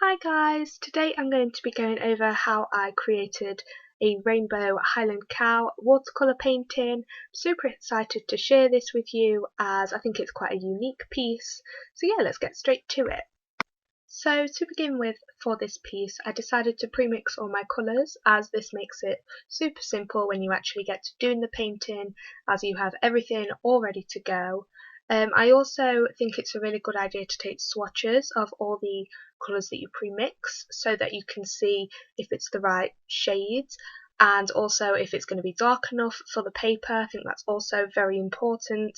Hi guys, today I'm going to be going over how I created a rainbow Highland cow watercolour painting. I'm super excited to share this with you as I think it's quite a unique piece. So yeah, let's get straight to it. So to begin with, for this piece I decided to pre-mix all my colours, as this makes it super simple when you actually get to doing the painting, as you have everything all ready to go. I also think it's a really good idea to take swatches of all the colours that you pre-mix so that you can see if it's the right shades and also if it's going to be dark enough for the paper. I think that's also very important,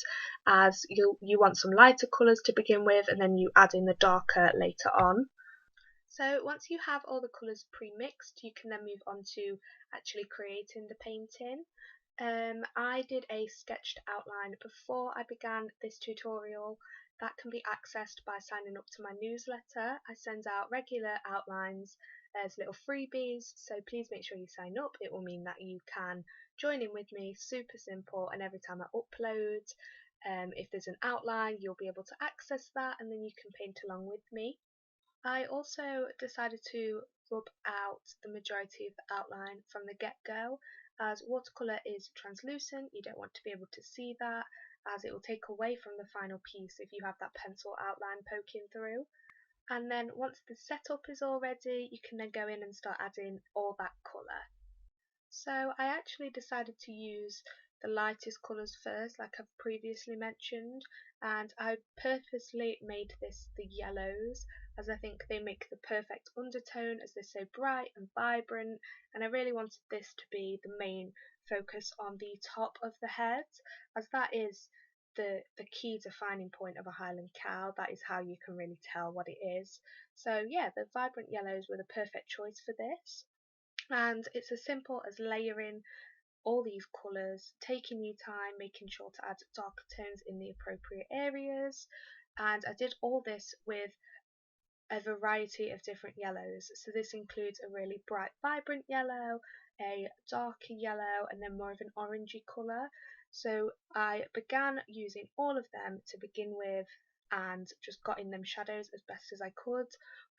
as you want some lighter colours to begin with and then you add in the darker later on. So once you have all the colours pre-mixed, you can then move on to actually creating the painting. I did a sketched outline before I began this tutorial. That can be accessed by signing up to my newsletter. I send out regular outlines as little freebies, so please make sure you sign up. It will mean that you can join in with me, super simple, and every time I upload, if there's an outline, you'll be able to access that and then you can paint along with me. I also decided to rub out the majority of the outline from the get-go, as watercolour is translucent. You don't want to be able to see that, as it will take away from the final piece if you have that pencil outline poking through. And then once the setup is all ready, you can then go in and start adding all that colour. So I actually decided to use the lightest colours first, like I've previously mentioned, and I purposely made this the yellows, as I think they make the perfect undertone as they're so bright and vibrant, and I really wanted this to be the main focus on the top of the head, as that is the key defining point of a Highland cow. That is how you can really tell what it is. So yeah, the vibrant yellows were the perfect choice for this. And it's as simple as layering all these colours, taking your time, making sure to add darker tones in the appropriate areas. And I did all this with a variety of different yellows. So this includes a really bright vibrant yellow, a darker yellow, and then more of an orangey colour. So I began using all of them to begin with and just got in them shadows as best as I could,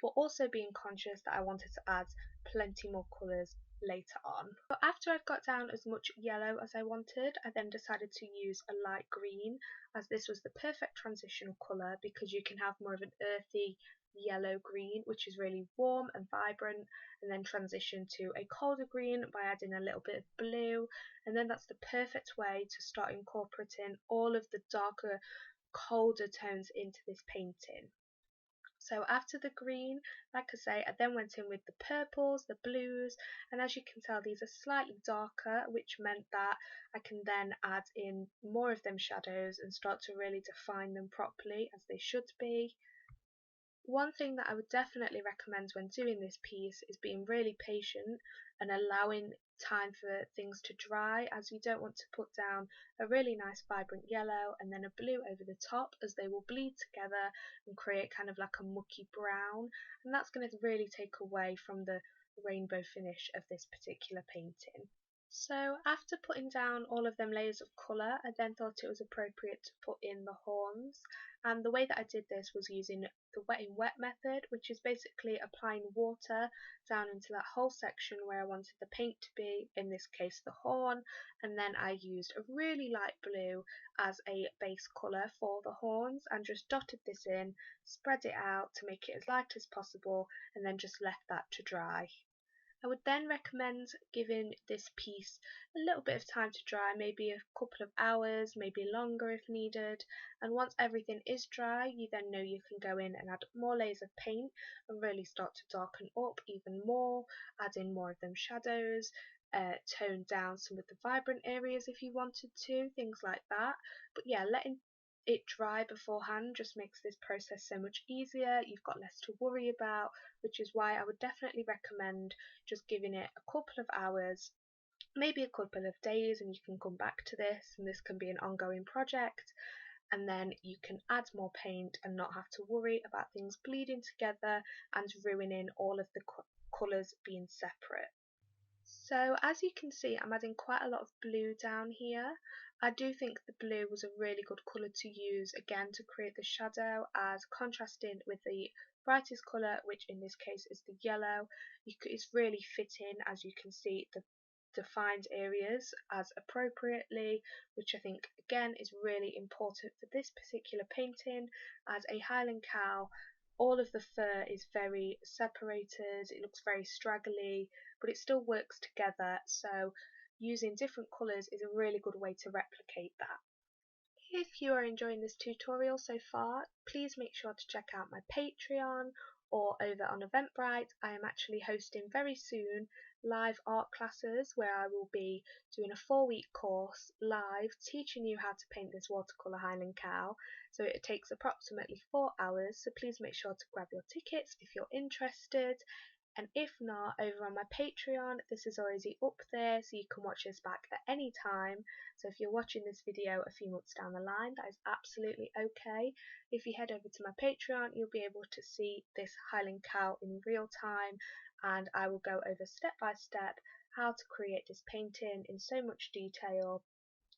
but also being conscious that I wanted to add plenty more colours later on. But after I'd got down as much yellow as I wanted, I then decided to use a light green, as this was the perfect transitional colour because you can have more of an earthy yellow green, which is really warm and vibrant, and then transition to a colder green by adding a little bit of blue, and then that's the perfect way to start incorporating all of the darker, colder tones into this painting. So after the green, like I say, I then went in with the purples, the blues, and as you can tell these are slightly darker, which meant that I can then add in more of them shadows and start to really define them properly as they should be. One thing that I would definitely recommend when doing this piece is being really patient and allowing time for things to dry, as you don't want to put down a really nice vibrant yellow and then a blue over the top, as they will bleed together and create kind of like a mucky brown, and that's going to really take away from the rainbow finish of this particular painting. So after putting down all of them layers of colour, I then thought it was appropriate to put in the horns, and the way that I did this was using the wetting wet method, which is basically applying water down into that whole section where I wanted the paint to be, in this case the horn, and then I used a really light blue as a base colour for the horns and just dotted this in, spread it out to make it as light as possible, and then just left that to dry. I would then recommend giving this piece a little bit of time to dry, maybe a couple of hours, maybe longer if needed, and once everything is dry you then know you can go in and add more layers of paint and really start to darken up even more, add in more of them shadows, tone down some of the vibrant areas if you wanted to, things like that. But yeah, letting it dry beforehand just makes this process so much easier. You've got less to worry about, which is why I would definitely recommend just giving it a couple of hours, maybe a couple of days, and you can come back to this, and this can be an ongoing project, and then you can add more paint and not have to worry about things bleeding together and ruining all of the colours being separate. So as you can see, I'm adding quite a lot of blue down here. I do think the blue was a really good colour to use again to create the shadow, as contrasting with the brightest colour, which in this case is the yellow. It's really fitting, as you can see, the defined areas as appropriately, which I think again is really important for this particular painting. As a Highland cow, all of the fur is very separated, it looks very straggly, but it still works together, so using different colours is a really good way to replicate that. If you are enjoying this tutorial so far, please make sure to check out my Patreon or over on Eventbrite. I am actually hosting very soon live art classes where I will be doing a 4-week course live teaching you how to paint this watercolour Highland cow. So it takes approximately 4 hours, so please make sure to grab your tickets if you're interested. And if not, over on my Patreon, this is already up there, so you can watch this back at any time. So if you're watching this video a few months down the line, that is absolutely okay. If you head over to my Patreon, you'll be able to see this Highland cow in real time, and I will go over step by step how to create this painting in so much detail.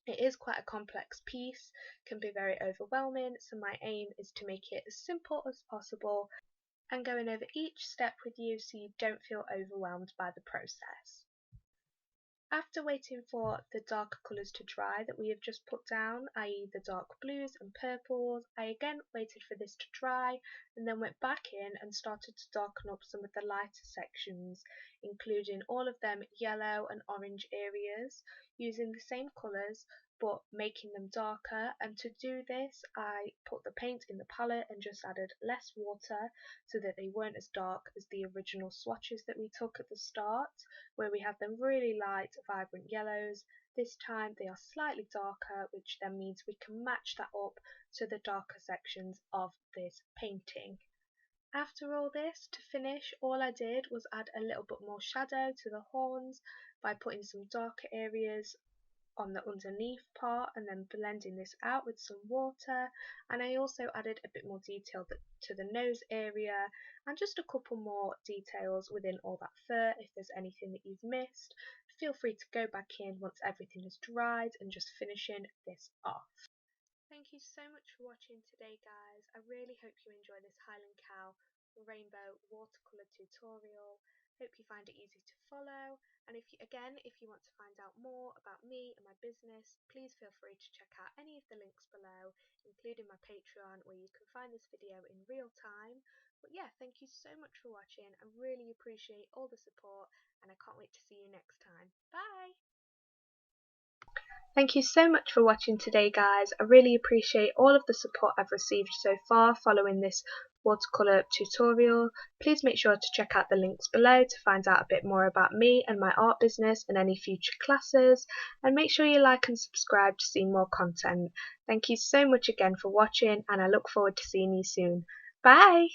It is quite a complex piece, can be very overwhelming, so my aim is to make it as simple as possible and going over each step with you so you don't feel overwhelmed by the process. After waiting for the darker colours to dry that we have just put down, i.e. the dark blues and purples, I again waited for this to dry and then went back in and started to darken up some of the lighter sections, including all of them yellow and orange areas, using the same colours but making them darker. And to do this, I put the paint in the palette and just added less water so that they weren't as dark as the original swatches that we took at the start, where we have them really light, vibrant yellows. This time they are slightly darker, which then means we can match that up to the darker sections of this painting. After all this, to finish, all I did was add a little bit more shadow to the horns by putting some darker areas on the underneath part and then blending this out with some water. And I also added a bit more detail to the nose area and just a couple more details within all that fur. If there's anything that you've missed, feel free to go back in once everything is dried and just finishing this off. Thank you so much for watching today, guys. I really hope you enjoy this Highland cow rainbow watercolour tutorial. Hope you find it easy to follow, and if you want to find out more about me and my business, please feel free to check out any of the links below, including my Patreon, where you can find this video in real time. But yeah, thank you so much for watching. I really appreciate all the support, and I can't wait to see you next time. Bye! Thank you so much for watching today, guys. I really appreciate all of the support I've received so far following this watercolour tutorial. Please make sure to check out the links below to find out a bit more about me and my art business and any future classes, and make sure you like and subscribe to see more content. Thank you so much again for watching, and I look forward to seeing you soon. Bye!